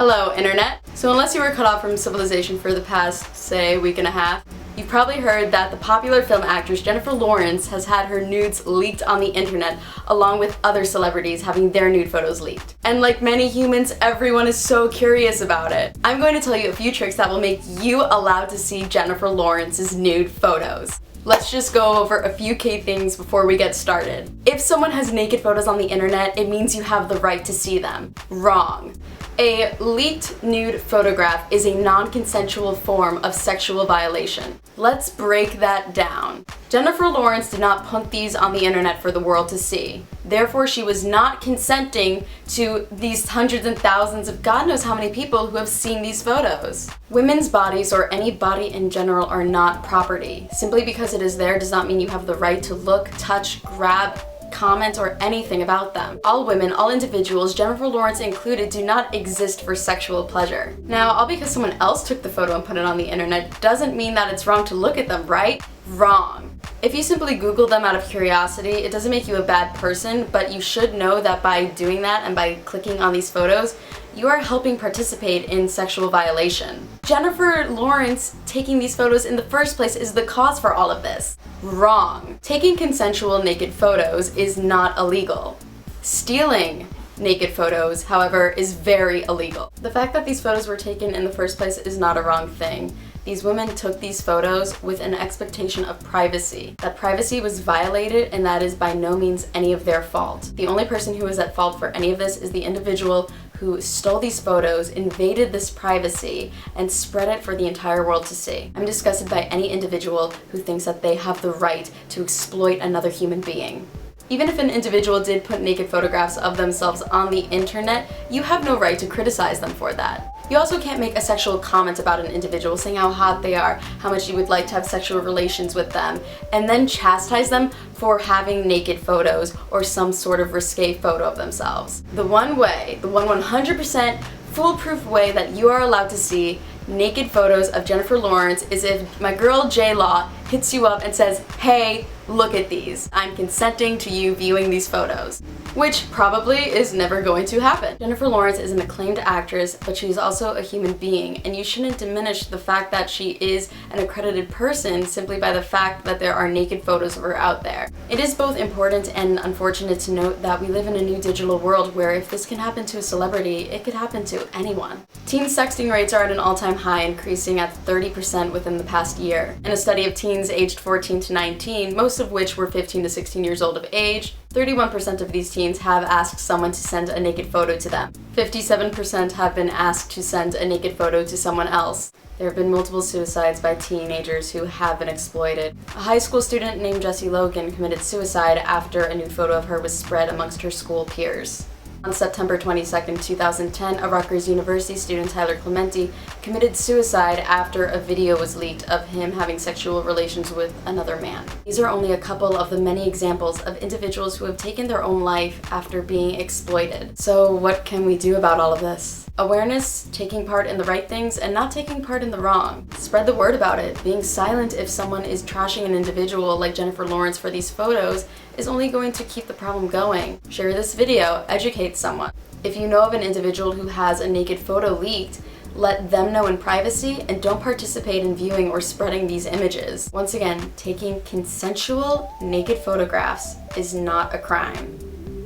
Hello, Internet. So unless you were cut off from civilization for the past, say, week and a half, you've probably heard that the popular film actress Jennifer Lawrence has had her nudes leaked on the internet, along with other celebrities having their nude photos leaked. And like many humans, everyone is so curious about it. I'm going to tell you a few tricks that will make you allowed to see Jennifer Lawrence's nude photos. Let's just go over a few key things before we get started. If someone has naked photos on the internet, it means you have the right to see them. Wrong. A leaked nude photograph is a non-consensual form of sexual violation. Let's break that down. Jennifer Lawrence did not put these on the internet for the world to see. Therefore, she was not consenting to these hundreds and thousands of God knows how many people who have seen these photos. Women's bodies, or any body in general, are not property. Simply because it is there does not mean you have the right to look, touch, grab, comment, or anything about them. All women, all individuals, Jennifer Lawrence included, do not exist for sexual pleasure. Now, all because someone else took the photo and put it on the internet doesn't mean that it's wrong to look at them, right? Wrong. If you simply Google them out of curiosity, it doesn't make you a bad person, but you should know that by doing that and by clicking on these photos, you are helping participate in sexual violation. Jennifer Lawrence taking these photos in the first place is the cause for all of this. Wrong. Taking consensual naked photos is not illegal. Stealing naked photos, however, is very illegal. The fact that these photos were taken in the first place is not a wrong thing. These women took these photos with an expectation of privacy. That privacy was violated, and that is by no means any of their fault. The only person who is at fault for any of this is the individual who stole these photos, invaded this privacy, and spread it for the entire world to see. I'm disgusted by any individual who thinks that they have the right to exploit another human being. Even if an individual did put naked photographs of themselves on the internet, you have no right to criticize them for that. You also can't make a sexual comment about an individual, saying how hot they are, how much you would like to have sexual relations with them, and then chastise them for having naked photos or some sort of risque photo of themselves. The one way, the 100% foolproof way that you are allowed to see naked photos of Jennifer Lawrence is if my girl J-Law hits you up and says, "Hey, look at these. I'm consenting to you viewing these photos." Which probably is never going to happen. Jennifer Lawrence is an acclaimed actress, but she's also a human being, and you shouldn't diminish the fact that she is an accredited person simply by the fact that there are naked photos of her out there. It is both important and unfortunate to note that we live in a new digital world where if this can happen to a celebrity, it could happen to anyone. Teen sexting rates are at an all-time high, increasing at 30% within the past year. In a study of teens aged 14 to 19, most of which were 15 to 16 years old of age, 31% of these teens have asked someone to send a naked photo to them. 57% have been asked to send a naked photo to someone else. There have been multiple suicides by teenagers who have been exploited. A high school student named Jessie Logan committed suicide after a nude photo of her was spread amongst her school peers. On September 22, 2010, a Rutgers University student, Tyler Clementi, committed suicide after a video was leaked of him having sexual relations with another man. These are only a couple of the many examples of individuals who have taken their own life after being exploited. So what can we do about all of this? Awareness, taking part in the right things, and not taking part in the wrong. Spread the word about it. Being silent if someone is trashing an individual like Jennifer Lawrence for these photos is only going to keep the problem going. Share this video, educate someone. If you know of an individual who has a naked photo leaked, let them know in privacy and don't participate in viewing or spreading these images. Once again, taking consensual naked photographs is not a crime.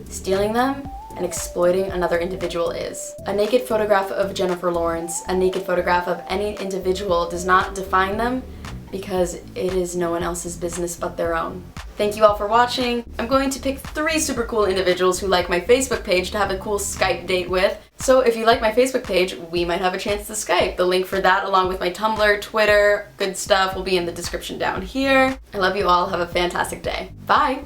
Stealing them and exploiting another individual is. A naked photograph of Jennifer Lawrence, a naked photograph of any individual does not define them because it is no one else's business but their own. Thank you all for watching. I'm going to pick 3 super cool individuals who like my Facebook page to have a cool Skype date with. So if you like my Facebook page, we might have a chance to Skype. The link for that, along with my Tumblr, Twitter, good stuff, will be in the description down here. I love you all. Have a fantastic day. Bye.